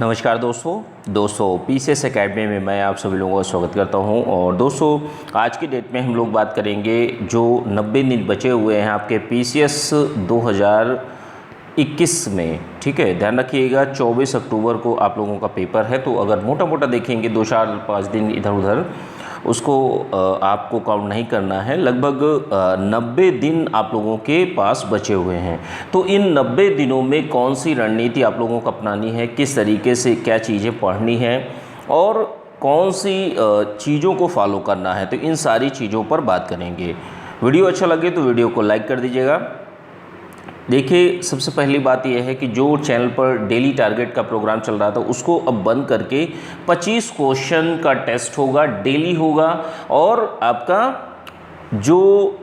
नमस्कार दोस्तों PCS academy में मैं आप सभी लोगों का स्वागत करता हूं। और दोस्तों आज की डेट में हम लोग बात करेंगे जो 90 दिन बचे हुए हैं आपके पीसीएस 2021 में। ठीक है, ध्यान रखिएगा 24 अक्टूबर को आप लोगों का पेपर है। तो अगर मोटा मोटा देखेंगे 2-4-5 दिन इधर उधर उसको आपको काउंट नहीं करना है। लगभग 90 दिन आप लोगों के पास बचे हुए हैं। तो इन 90 दिनों में कौन सी रणनीति आप लोगों को अपनानी है, किस तरीके से क्या चीज़ें पढ़नी है और कौन सी चीज़ों को फॉलो करना है, तो इन सारी चीज़ों पर बात करेंगे। वीडियो अच्छा लगे तो वीडियो को लाइक कर दीजिएगा। देखिए, सबसे पहली बात यह है कि जो चैनल पर डेली टारगेट का प्रोग्राम चल रहा था उसको अब बंद करके 25 क्वेश्चन का टेस्ट होगा, डेली होगा। और आपका जो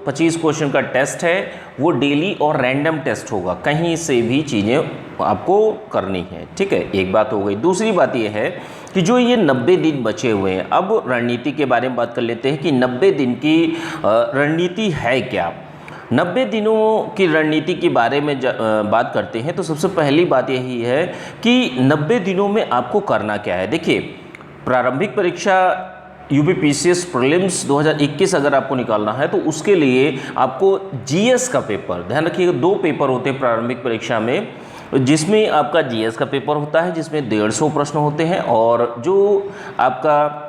25 क्वेश्चन का टेस्ट है वो डेली और रैंडम टेस्ट होगा, कहीं से भी चीज़ें आपको करनी है। ठीक है, एक बात हो गई। दूसरी बात यह है कि जो ये 90 दिन बचे हुए हैं, अब रणनीति के बारे में बात कर लेते हैं कि 90 दिन की रणनीति है क्या। 90 दिनों की रणनीति के बारे में बात करते हैं तो सबसे पहली बात यही है कि 90 दिनों में आपको करना क्या है। देखिए, प्रारंभिक परीक्षा यूपी पीसीएस प्रीलिम्स 2021 अगर आपको निकालना है तो उसके लिए आपको जीएस का पेपर, ध्यान रखिएगा 2 पेपर होते हैं प्रारंभिक परीक्षा में, जिसमें आपका जीएस का पेपर होता है जिसमें 150 प्रश्न होते हैं, और जो आपका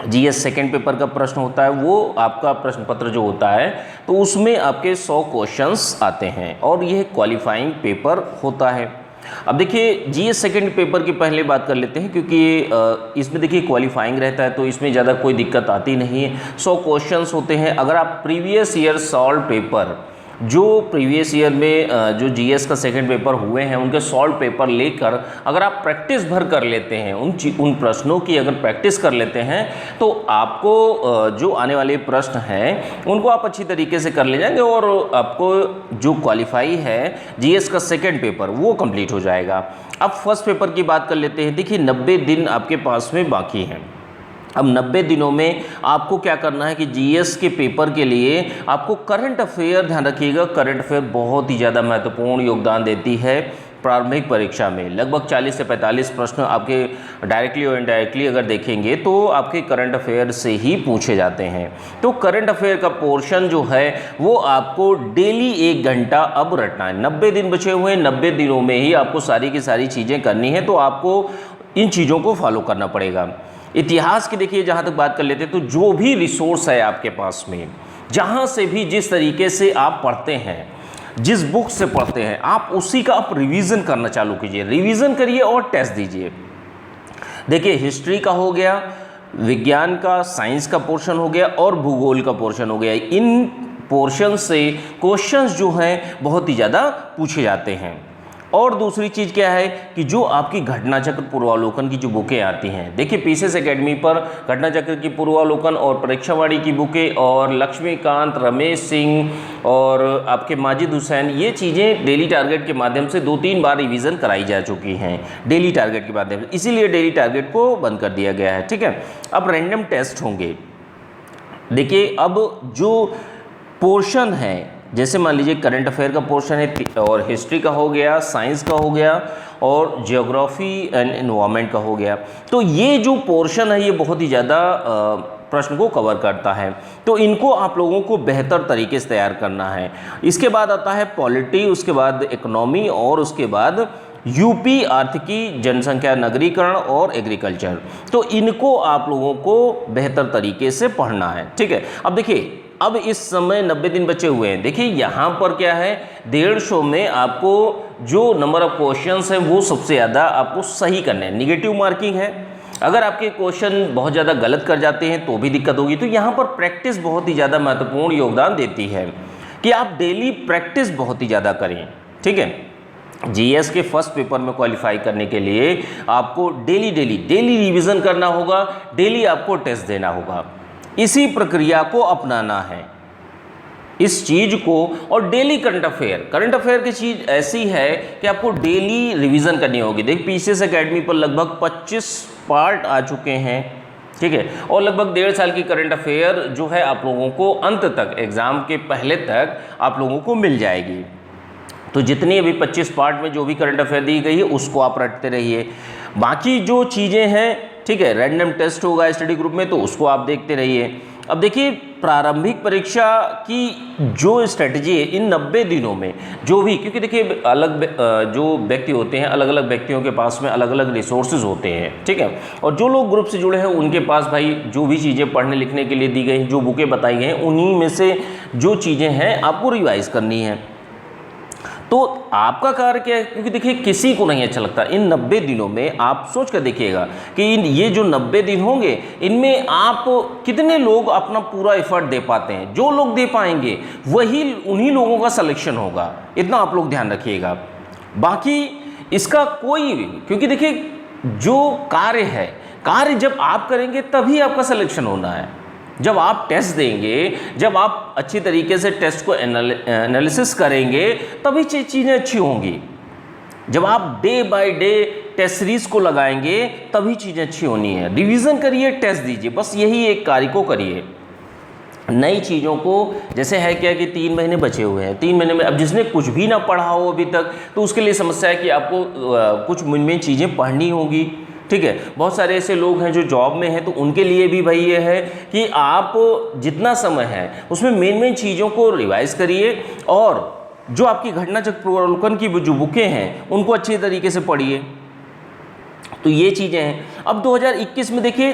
जीएस सेकेंड पेपर का प्रश्न होता है वो आपका प्रश्न पत्र जो होता है तो उसमें आपके 100 क्वेश्चंस आते हैं और यह क्वालिफाइंग पेपर होता है। अब देखिए, जीएस सेकेंड पेपर की पहले बात कर लेते हैं क्योंकि इसमें देखिए क्वालिफाइंग रहता है तो इसमें ज़्यादा कोई दिक्कत आती नहीं है। 100 क्वेश्चंस होते हैं। अगर आप प्रीवियस ईयर सॉल्व पेपर, जो प्रीवियस ईयर में जो जीएस का सेकंड पेपर हुए हैं उनके सॉल्व पेपर लेकर अगर आप प्रैक्टिस भर कर लेते हैं, उन प्रश्नों की अगर प्रैक्टिस कर लेते हैं तो आपको जो आने वाले प्रश्न हैं उनको आप अच्छी तरीके से कर ले जाएंगे और आपको जो क्वालिफाई है जीएस का सेकंड पेपर वो कंप्लीट हो जाएगा। अब फर्स्ट पेपर की बात कर लेते हैं। देखिए, 90 दिन आपके पास में बाकी हैं। अब 90 दिनों में आपको क्या करना है कि जीएस के पेपर के लिए आपको करंट अफेयर, ध्यान रखिएगा करंट अफेयर बहुत ही ज़्यादा महत्वपूर्ण योगदान देती है प्रारंभिक परीक्षा में। लगभग 40 से 45 प्रश्न आपके डायरेक्टली और इनडायरेक्टली अगर देखेंगे तो आपके करंट अफेयर से ही पूछे जाते हैं। तो करंट अफेयर का पोर्शन जो है वो आपको डेली 1 घंटा अब रटना है। 90 दिन बचे हुए हैं, 90 दिनों में ही आपको सारी की सारी चीज़ें करनी है, तो आपको इन चीज़ों को फॉलो करना पड़ेगा। इतिहास की देखिए जहाँ तक बात कर लेते हैं तो जो भी रिसोर्स है आपके पास में, जहाँ से भी जिस तरीके से आप पढ़ते हैं, जिस बुक से पढ़ते हैं, आप उसी का आप रिवीजन करना चालू कीजिए। रिवीजन करिए और टेस्ट दीजिए। देखिए, हिस्ट्री का हो गया, विज्ञान का, साइंस का पोर्शन हो गया और भूगोल का पोर्शन हो गया। इन पोर्शन से क्वेश्चंस जो हैं बहुत ही ज़्यादा पूछे जाते हैं। और दूसरी चीज़ क्या है कि जो आपकी घटना चक्र पूर्वावलोकन की जो बुकें आती हैं, देखिए पीसीएस एकेडमी पर घटना चक्र की पूर्वावलोकन और परीक्षावाड़ी की बुकें और लक्ष्मीकांत, रमेश सिंह और आपके माजिद हुसैन, ये चीज़ें डेली टारगेट के माध्यम से 2-3 बार रिवीजन कराई जा चुकी हैं डेली टारगेट के माध्यम से, इसीलिए डेली टारगेट को बंद कर दिया गया है। ठीक है, अब रैंडम टेस्ट होंगे। देखिए, अब जो पोर्शन है, जैसे मान लीजिए करंट अफेयर का पोर्शन है और हिस्ट्री का हो गया, साइंस का हो गया और जियोग्राफी एंड एनवायरनमेंट का हो गया, तो ये जो पोर्शन है ये बहुत ही ज़्यादा प्रश्न को कवर करता है। तो इनको आप लोगों को बेहतर तरीके से तैयार करना है। इसके बाद आता है पॉलिटी, उसके बाद इकोनॉमी और उसके बाद यूपी आर्थिकी, जनसंख्या, नगरीकरण और एग्रीकल्चर। तो इनको आप लोगों को बेहतर तरीके से पढ़ना है। ठीक है, अब देखिए, अब इस समय 90 दिन बचे हुए हैं। देखिए, यहाँ पर क्या है, 150 में आपको जो नंबर ऑफ क्वेश्चंस हैं वो सबसे ज़्यादा आपको सही करने हैं। निगेटिव मार्किंग है, अगर आपके क्वेश्चन बहुत ज़्यादा गलत कर जाते हैं तो भी दिक्कत होगी। तो यहाँ पर प्रैक्टिस बहुत ही ज़्यादा महत्वपूर्ण योगदान देती है कि आप डेली प्रैक्टिस बहुत ही ज़्यादा करें। ठीक है, जीएस के फर्स्ट पेपर में क्वालिफाई करने के लिए आपको डेली रिवीजन करना होगा, डेली आपको टेस्ट देना होगा। इसी प्रक्रिया को अपनाना है, इस चीज़ को। और डेली करंट अफेयर की चीज़ ऐसी है कि आपको डेली रिवीजन करनी होगी। देखिए, पीसीएस एकेडमी पर लगभग 25 पार्ट आ चुके हैं। ठीक है, और लगभग 1.5 साल की करंट अफेयर जो है आप लोगों को अंत तक, एग्ज़ाम के पहले तक आप लोगों को मिल जाएगी। तो जितनी अभी 25 पार्ट में जो भी करंट अफेयर दी गई है उसको आप रटते रहिए। बाकी जो चीज़ें हैं, ठीक है, रैंडम टेस्ट होगा स्टडी ग्रुप में, तो उसको आप देखते रहिए। अब देखिए प्रारंभिक परीक्षा की जो स्ट्रेटजी है इन 90 दिनों में जो भी, क्योंकि देखिए जो व्यक्ति होते हैं, अलग अलग व्यक्तियों के पास में अलग अलग रिसोर्सेज होते हैं, ठीक है, और जो लोग ग्रुप से जुड़े हैं उनके पास भाई जो भी चीज़ें पढ़ने लिखने के लिए दी गई, जो बुकें बताई गई हैं, उन्हीं में से जो चीज़ें हैं आपको रिवाइज करनी है। तो आपका कार्य क्या है, क्योंकि देखिए किसी को नहीं अच्छा लगता, इन 90 दिनों में आप सोच कर देखिएगा कि ये जो 90 दिन होंगे इनमें आप कितने लोग अपना पूरा एफर्ट दे पाते हैं। जो लोग दे पाएंगे वही उन्हीं लोगों का सिलेक्शन होगा, इतना आप लोग ध्यान रखिएगा। बाकी इसका कोई, क्योंकि देखिए जो कार्य है, कार्य जब आप करेंगे तभी आपका सिलेक्शन होना है। जब आप टेस्ट देंगे, जब आप अच्छी तरीके से टेस्ट को एनालिसिस करेंगे तभी चीज़ें अच्छी होंगी। जब आप day by day test series को लगाएंगे तभी चीज़ें अच्छी होनी है। रिवीजन करिए, टेस्ट दीजिए, बस यही एक कार्य को करिए। नई चीज़ों को, जैसे है क्या कि 3 महीने बचे हुए हैं, 3 महीने में अब जिसने कुछ भी ना पढ़ा हो अभी तक, तो उसके लिए समस्या है कि आपको कुछ में चीज़ें पढ़नी होगी, ठीक है। बहुत सारे ऐसे लोग हैं जो जॉब में हैं, तो उनके लिए भी भाई ये है कि आप जितना समय है उसमें मेन चीज़ों को रिवाइज करिए, और जो आपकी घटनाचक्र प्रवलोकन की जो बुकें हैं उनको अच्छी तरीके से पढ़िए। तो ये चीज़ें हैं। अब 2021 में देखिए,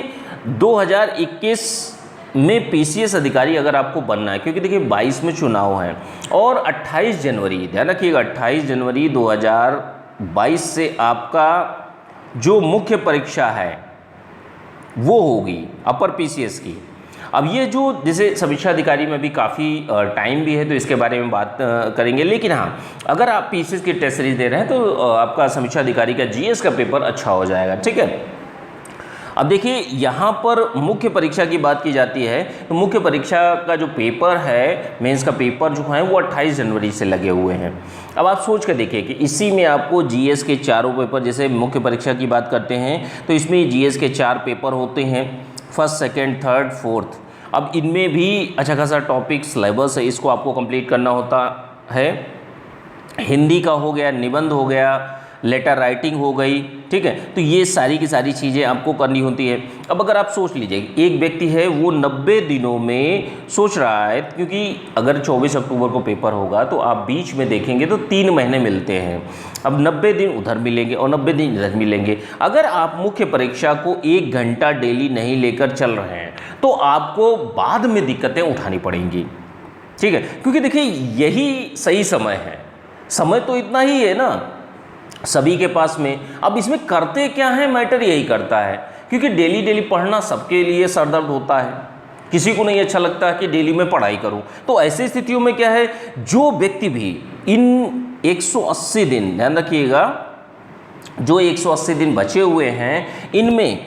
2021 में पीसीएस अधिकारी अगर आपको बनना है, क्योंकि देखिए 22 में चुनाव है और 28 जनवरी, ध्यान रखिएगा 28 जनवरी 2022 से आपका जो मुख्य परीक्षा है वो होगी अपर पीसीएस की। अब ये जो जैसे समीक्षा अधिकारी में भी काफ़ी टाइम भी है, तो इसके बारे में बात करेंगे। लेकिन हाँ, अगर आप पीसीएस की टेस्ट सीरीज दे रहे हैं तो आपका समीक्षा अधिकारी का जीएस का पेपर अच्छा हो जाएगा, ठीक है। अब देखिए यहाँ पर मुख्य परीक्षा की बात की जाती है, तो मुख्य परीक्षा का जो पेपर है, मेंस का पेपर जो है वो 28 जनवरी से लगे हुए हैं। अब आप सोच कर देखिए कि इसी में आपको जीएस के चारों पेपर, जैसे मुख्य परीक्षा की बात करते हैं तो इसमें जीएस के 4 पेपर होते हैं, फर्स्ट, सेकेंड, थर्ड, फोर्थ। अब इनमें भी अच्छा खासा टॉपिक सिलेबस है, इसको आपको कंप्लीट करना होता है। हिंदी का हो गया, निबंध हो गया, लेटर राइटिंग हो गई, ठीक है। तो ये सारी की सारी चीज़ें आपको करनी होती है। अब अगर आप सोच लीजिए एक व्यक्ति है वो 90 दिनों में सोच रहा है, क्योंकि अगर 24 अक्टूबर को पेपर होगा तो आप बीच में देखेंगे तो 3 महीने मिलते हैं। अब 90 दिन उधर मिलेंगे और 90 दिन इधर मिलेंगे। अगर आप मुख्य परीक्षा को 1 घंटा डेली नहीं लेकर चल रहे हैं तो आपको बाद में दिक्कतें उठानी पड़ेंगी, ठीक है। क्योंकि देखिए यही सही समय है, समय तो इतना ही है ना सभी के पास में। अब इसमें करते क्या है, मैटर यही करता है, क्योंकि डेली डेली पढ़ना सबके लिए सरदर्द होता है, किसी को नहीं अच्छा लगता कि डेली मैं पढ़ाई करूं। तो ऐसी स्थितियों में क्या है, जो व्यक्ति भी इन 180 दिन, ध्यान रखिएगा, जो 180 दिन बचे हुए हैं इनमें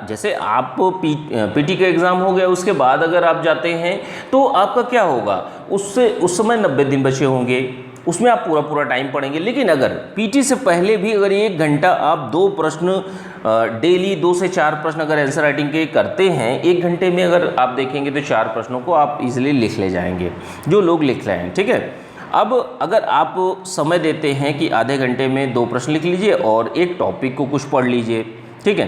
जैसे आप पीटी का एग्ज़ाम हो गया, उसके बाद अगर आप जाते हैं तो आपका क्या होगा, उससे उस समय 90 दिन बचे होंगे, उसमें आप पूरा टाइम पढ़ेंगे। लेकिन अगर पीटी से पहले भी अगर 1 घंटा आप 2 प्रश्न डेली 2 से 4 प्रश्न अगर आंसर राइटिंग के करते हैं, 1 घंटे में अगर आप देखेंगे तो 4 प्रश्नों को आप इजीली लिख ले जाएंगे, जो लोग लिख रहे हैं, ठीक है। अब अगर आप समय देते हैं कि आधे घंटे में 2 प्रश्न लिख लीजिए और एक टॉपिक को कुछ पढ़ लीजिए, ठीक है,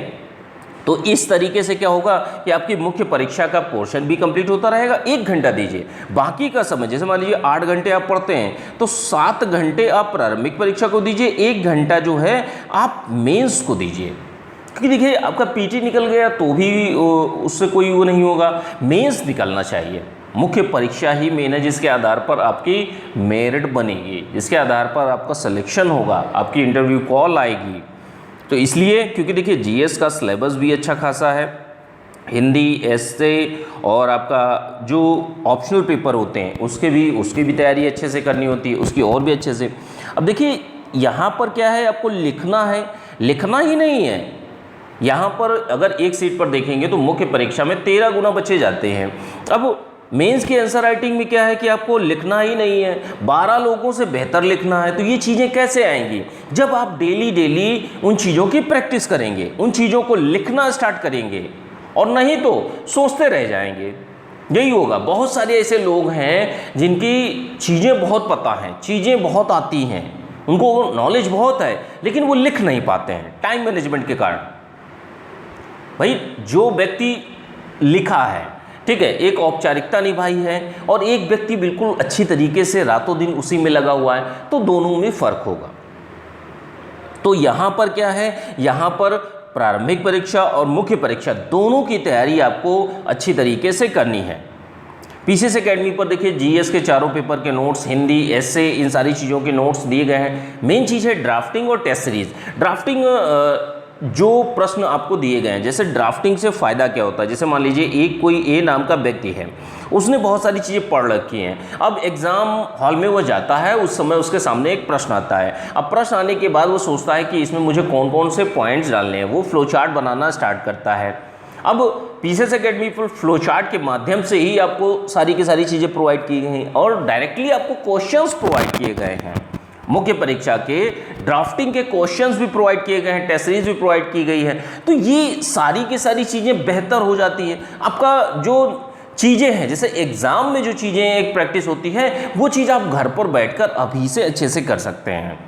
तो इस तरीके से क्या होगा कि आपकी मुख्य परीक्षा का पोर्शन भी कंप्लीट होता रहेगा। 1 घंटा दीजिए, बाकी का समय, जैसे मान लीजिए 8 घंटे आप पढ़ते हैं तो 7 घंटे आप प्रारंभिक परीक्षा को दीजिए, 1 घंटा जो है आप मेंस को दीजिए। क्योंकि देखिए आपका पीटी निकल गया तो भी उससे कोई वो नहीं होगा, मेंस निकलना चाहिए। मुख्य परीक्षा ही मेन है जिसके आधार पर आपकी मेरिट बनेगी, जिसके आधार पर आपका सिलेक्शन होगा, आपकी इंटरव्यू कॉल आएगी। तो इसलिए, क्योंकि देखिए जीएस का सिलेबस भी अच्छा खासा है, हिंदी, एस्से और आपका जो ऑप्शनल पेपर होते हैं उसकी भी तैयारी अच्छे से करनी होती है, उसकी और भी अच्छे से। अब देखिए यहाँ पर क्या है, आपको लिखना है, लिखना ही नहीं है। यहाँ पर अगर एक सीट पर देखेंगे तो मुख्य परीक्षा में 13 गुना बचे जाते हैं। अब मेंस की आंसर राइटिंग में क्या है कि आपको लिखना ही नहीं है, 12 लोगों से बेहतर लिखना है। तो ये चीज़ें कैसे आएंगी, जब आप डेली उन चीज़ों की प्रैक्टिस करेंगे, उन चीज़ों को लिखना स्टार्ट करेंगे, और नहीं तो सोचते रह जाएंगे, यही होगा। बहुत सारे ऐसे लोग हैं जिनकी चीज़ें बहुत पता हैं, चीज़ें बहुत आती हैं, उनको नॉलेज बहुत है लेकिन वो लिख नहीं पाते हैं टाइम मैनेजमेंट के कारण। भाई जो व्यक्ति लिखा है, ठीक है, एक औपचारिकता निभाई है और एक व्यक्ति बिल्कुल अच्छी तरीके से रातों दिन उसी में लगा हुआ है, तो दोनों में फ़र्क होगा। तो यहाँ पर क्या है, यहाँ पर प्रारंभिक परीक्षा और मुख्य परीक्षा दोनों की तैयारी आपको अच्छी तरीके से करनी है। पीसीएस एकेडमी पर देखिए जीएस के चारों पेपर के नोट्स, हिंदी, एसए, इन सारी चीज़ों के नोट्स दिए गए हैं। मेन चीज़ है ड्राफ्टिंग और टेस्ट सीरीज। ड्राफ्टिंग जो प्रश्न आपको दिए गए हैं, जैसे ड्राफ्टिंग से फ़ायदा क्या होता है, जैसे मान लीजिए एक कोई ए नाम का व्यक्ति है, उसने बहुत सारी चीज़ें पढ़ रखी हैं। अब एग्ज़ाम हॉल में वो जाता है, उस समय उसके सामने एक प्रश्न आता है। अब प्रश्न आने के बाद वो सोचता है कि इसमें मुझे कौन कौन से पॉइंट्स डालने हैं, वो फ्लो चार्ट बनाना स्टार्ट करता है। अब पीसीएस एकेडमी पर फ्लो चार्ट के माध्यम से ही आपको सारी की सारी चीज़ें प्रोवाइड की गई हैं और डायरेक्टली आपको क्वेश्चंस प्रोवाइड किए गए हैं। मुख्य परीक्षा के ड्राफ्टिंग के क्वेश्चंस भी प्रोवाइड किए गए हैं, टेस्ट सीरीज भी प्रोवाइड की गई है। तो ये सारी की सारी चीज़ें बेहतर हो जाती है। आपका जो चीज़ें हैं, जैसे एग्ज़ाम में जो चीज़ें एक प्रैक्टिस होती है, वो चीज़ आप घर पर बैठकर अभी से अच्छे से कर सकते हैं।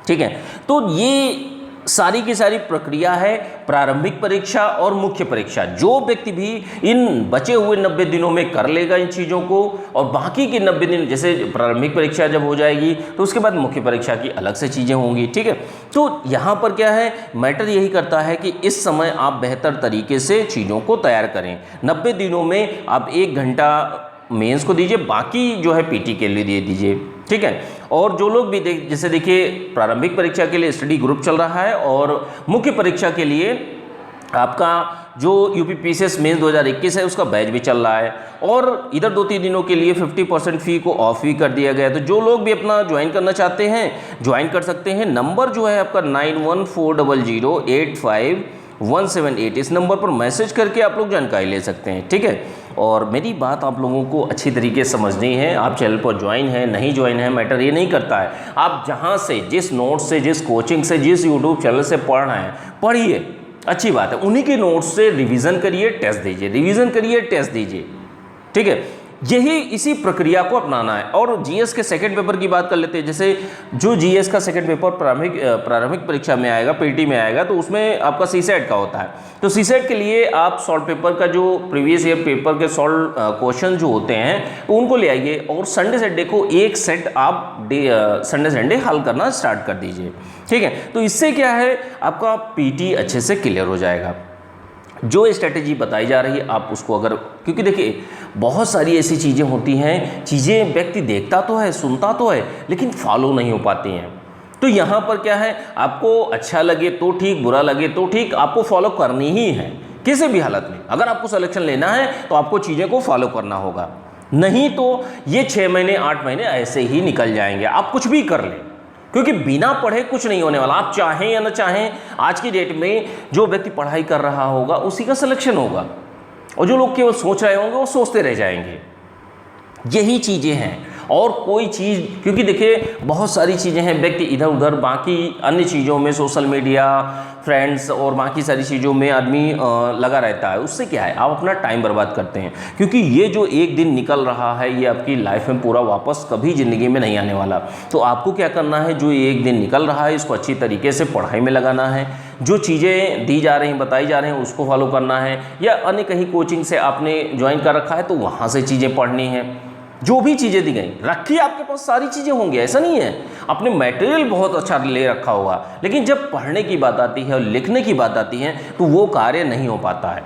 ठीक है, तो ये सारी की सारी प्रक्रिया है प्रारंभिक परीक्षा और मुख्य परीक्षा। जो व्यक्ति भी इन बचे हुए 90 दिनों में कर लेगा इन चीज़ों को, और बाकी के 90 दिन, जैसे प्रारंभिक परीक्षा जब हो जाएगी तो उसके बाद मुख्य परीक्षा की अलग से चीज़ें होंगी। ठीक है, तो यहाँ पर क्या है, मैटर यही करता है कि इस समय आप बेहतर तरीके से चीज़ों को तैयार करें। 90 दिनों में आप 1 घंटा मेंस को दीजिए, बाकी जो है पीटी के लिए दे दीजिए। ठीक है, और जो लोग भी जैसे देखिए प्रारंभिक परीक्षा के लिए स्टडी ग्रुप चल रहा है और मुख्य परीक्षा के लिए आपका जो यूपी पीसीएस मेंस 2021 है उसका बैच भी चल रहा है, और इधर 2-3 दिनों के लिए 50% फ़ी को ऑफ भी कर दिया गया है। तो जो लोग भी अपना ज्वाइन करना चाहते हैं ज्वाइन कर सकते हैं। नंबर जो है आपका 9140085178, इस नंबर पर मैसेज करके आप लोग जानकारी ले सकते हैं। ठीक है, और मेरी बात आप लोगों को अच्छी तरीके से समझनी है। आप चैनल पर ज्वाइन है नहीं ज्वाइन है मैटर ये नहीं करता है। आप जहाँ से, जिस नोट से, जिस कोचिंग से, जिस यूट्यूब चैनल से पढ़ रहे हैं, पढ़िए, अच्छी बात है। उन्हीं के नोट्स से रिवीजन करिए, टेस्ट दीजिए, रिवीजन करिए, टेस्ट दीजिए। ठीक है, यही इसी प्रक्रिया को अपनाना है। और जीएस के सेकंड पेपर की बात कर लेते हैं। जैसे जो जीएस का सेकंड पेपर प्रारंभिक परीक्षा में आएगा, पीटी में आएगा, तो उसमें आपका सीसेट का होता है। तो सीसेट के लिए आप सॉल्व पेपर का जो प्रीवियस ईयर पेपर के सॉल्व क्वेश्चन जो होते हैं तो उनको ले आइए, और संडे संडे को एक सेट आप संडे संडे हल करना स्टार्ट कर दीजिए। ठीक है, तो इससे क्या है, आपका पीटी अच्छे से क्लियर हो जाएगा। जो स्ट्रेटेजी बताई जा रही है आप उसको अगर, क्योंकि देखिए बहुत सारी ऐसी चीज़ें होती हैं, चीज़ें व्यक्ति देखता तो है, सुनता तो है, लेकिन फॉलो नहीं हो पाती हैं। तो यहाँ पर क्या है, आपको अच्छा लगे तो ठीक, बुरा लगे तो ठीक, आपको फॉलो करनी ही है किसी भी हालत में। अगर आपको सिलेक्शन लेना है तो आपको चीज़ें को फॉलो करना होगा, नहीं तो ये 6 महीने 8 महीने ऐसे ही निकल जाएंगे। आप कुछ भी कर लें, क्योंकि बिना पढ़े कुछ नहीं होने वाला। आप चाहें या ना चाहें, आज की डेट में जो व्यक्ति पढ़ाई कर रहा होगा उसी का सिलेक्शन होगा, और जो लोग केवल सोच रहे होंगे वो सोचते रह जाएंगे। यही चीज़ें हैं और कोई चीज़, क्योंकि देखिए बहुत सारी चीज़ें हैं, व्यक्ति इधर उधर बाकी अन्य चीज़ों में, सोशल मीडिया, फ्रेंड्स और बाकी सारी चीज़ों में आदमी लगा रहता है। उससे क्या है, आप अपना टाइम बर्बाद करते हैं, क्योंकि ये जो एक दिन निकल रहा है ये आपकी लाइफ में पूरा वापस कभी ज़िंदगी में नहीं आने वाला। तो आपको क्या करना है, जो एक दिन निकल रहा है इसको अच्छी तरीके से पढ़ाई में लगाना है। जो चीज़ें दी जा रही हैं, बताई जा रही हैं, उसको फॉलो करना है, या अन्य कहीं कोचिंग से आपने ज्वाइन कर रखा है तो वहाँ से चीज़ें पढ़नी है। जो भी चीज़ें दी गई रखिए, आपके पास सारी चीज़ें होंगी, ऐसा नहीं है। आपने मटेरियल बहुत अच्छा ले रखा होगा, लेकिन जब पढ़ने की बात आती है और लिखने की बात आती है तो वो कार्य नहीं हो पाता है।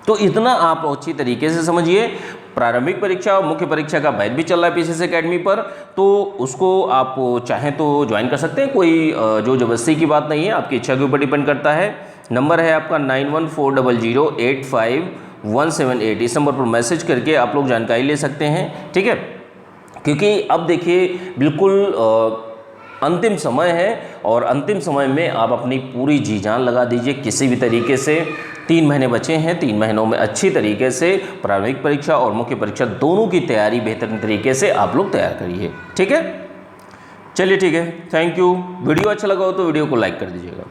तो इतना आप अच्छी तरीके से समझिए। प्रारंभिक परीक्षा और मुख्य परीक्षा का बैच भी चल रहा है पीसीएस एकेडमी पर, तो उसको आप चाहें तो ज्वाइन कर सकते हैं। कोई जो जबरदस्ती की बात नहीं है, आपकी इच्छा के ऊपर डिपेंड करता है। नंबर है आपका 9140085178, इस नंबर पर मैसेज करके आप लोग जानकारी ले सकते हैं। ठीक है, क्योंकि अब देखिए बिल्कुल अंतिम समय है, और अंतिम समय में आप अपनी पूरी जी जान लगा दीजिए किसी भी तरीके से। 3 महीने बचे हैं, 3 महीनों में अच्छी तरीके से प्रारंभिक परीक्षा और मुख्य परीक्षा दोनों की तैयारी बेहतरीन तरीके से आप लोग तैयार करिए। ठीक है, चलिए ठीक है, थैंक यू। वीडियो अच्छा लगा हो तो वीडियो को लाइक कर दीजिएगा।